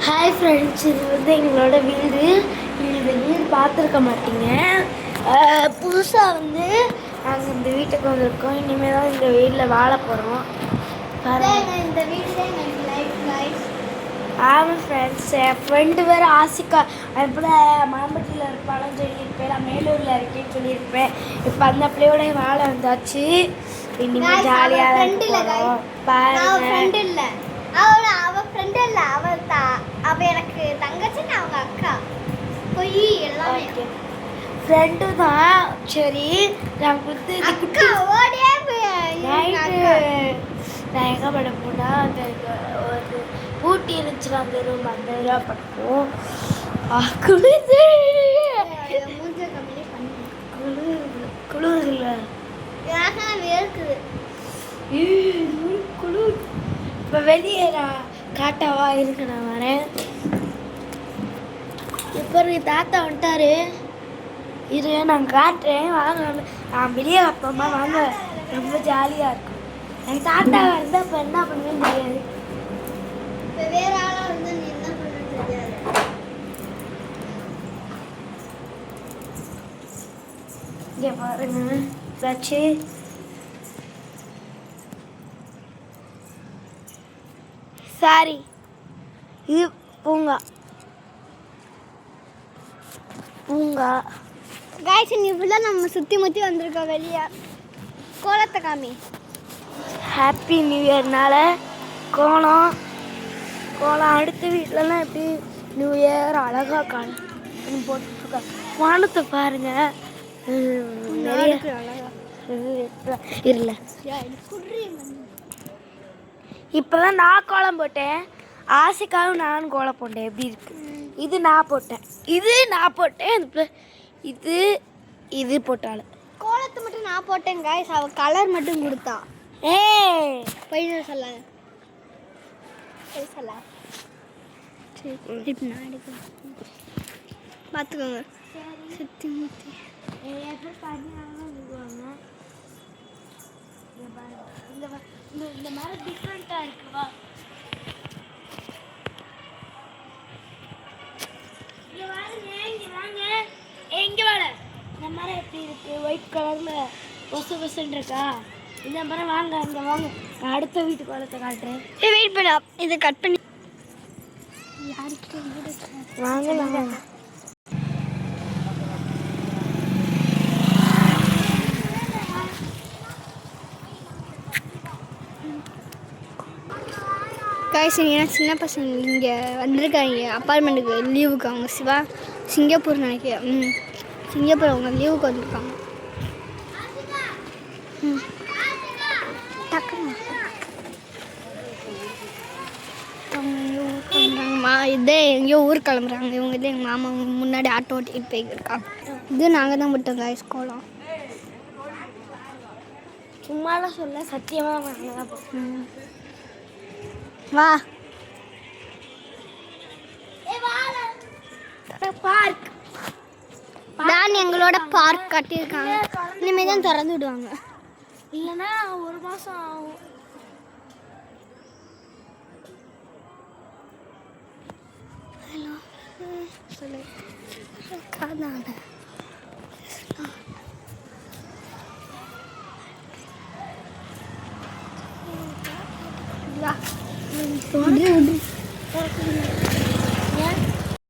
Hi friends, இது வந்து எங்களோட வீடு. நீங்கள் இந்த வீடு பார்த்துருக்க மாட்டீங்க. புதுசாக வந்து நாங்கள் இந்த வீட்டுக்கு வந்திருக்கோம். இனிமேல் தான் இந்த வீட்டில் வாழ போகிறோம். இந்த வீடு தான் எங்களுக்கு லைஃப் லைஃப். ஆமாம் ஃப்ரெண்ட்ஸ், என் ஃப்ரெண்டு வேறு ஆசிக்கா அப்படி மாம்பட்டியில் இருப்பாலும் சொல்லியிருப்பேன், நான் மேலூரில் இருக்கேன்னு சொல்லியிருப்பேன். இப்போ அந்த பிள்ளையோட வாழ வந்தாச்சு. இனிமேல் ஜாலியாக இருக்கும். ஃப்ரெண்டு இல்லை, அவள் ஃப்ரெண்டு இல்லை, அவள் எனக்கு தங்கச்சின்னு அவங்க அக்கா போய் எல்லாமே ஃப்ரெண்டு தான். சரி, நான் வந்து அக்கா ஓடியே நான் எங்கே பட போனால் அந்த ஒரு ஊட்டி இருந்துச்சுன்னா அந்த ரூம் அந்த ரூபா படுப்போம். குளிர் குளிர் இல்லை, வேர்க்குது. குளிர். இப்போ வெளியே நான் காட்டாவா இருக்கு, நான் வரேன். இப்போ தாத்தா வந்துட்டாரு, இரு நான் காட்டுறேன். வாங்க, நான் வெளியே அப்பமா வாங்க, ரொம்ப ஜாலியாக இருக்கும். என் தாத்தா வந்து இப்போ என்ன பண்ணுவேன்னு தெரியாது. இப்போ வேற ஆளாக வந்து நீ என்ன பண்ணுன்னு தெரியாது. இங்கே பாருங்க, வச்சு சாரி, இது பூங்கா. பூங்கா காய்ச்சி நீ ஃபுல்லாக நம்ம சுற்றி முற்றி வந்திருக்கோம். வெளியே கோலத்தை காமி. ஹாப்பி நியூ இயர்னால கோலம் அடுத்த வீட்டிலலாம் எப்படி நியூ இயர் அழகாக காணும் போட்டுருக்காங்க. வானத்தை பாருங்க, நிறைய இல்லை. இப்போதான் நான் கோலம் போட்டேன், ஆசைக்காகவும் நானும் கோலம் போட்டேன். எப்படி இருக்கு? இது நான் போட்டேன், இது நான் போட்டேன், இது போட்டாலும் கோலத்தை மட்டும் நான் போட்டேன். காய்ஸ் அவள் கலர் மட்டும் கொடுத்தா. போய் சொல்ல பார்த்துக்கோங்க. சுற்றி முற்றி இந்த மாதிரி டிஃப்ரெண்ட்டாக இருக்குவா. இங்கே வாங்க, இந்த மரம் எப்படி இருக்கு? ஒயிட் கலரில் பொசுன்னு இருக்கா? இந்த மரம் வாங்க, இங்கே வாங்க, நான் அடுத்த வீட்டுக்கு வளர்த்த காட்டுறேன். வெயிட் பண்ண, இதை கட் பண்ணி வாங்க. காய்ச்சி சின்ன பசங்க இங்கே வந்திருக்காங்க அப்பார்ட்மெண்ட்டுக்கு லீவுக்கு. அவங்க சிங்கப்பூர் நினைக்கிறேன். சிங்கப்பூர் அவங்க லீவுக்கு வந்திருக்காங்க. இதே எங்கேயோ ஊர் கிளம்புறாங்க. இவங்க இதே எங்கள் மாமா முன்னாடி ஆட்டோ ஓட்டிக்கிட்டு போயிருக்காங்க. இது நாங்கள் தான் விட்டோம் காய்ஸ் கோலம். சும்மாலாம் சொல்ல, சத்தியமாக நாங்கள் தான் போகிறோம். வா பார்க் தான் எங்களோட பார்க் கட்டியிருக்காங்க. இனிமேல் தான் திறந்து விடுவாங்க, இல்லைன்னா 1 மாதம் ஆகும். ஹலோ சொல்லு.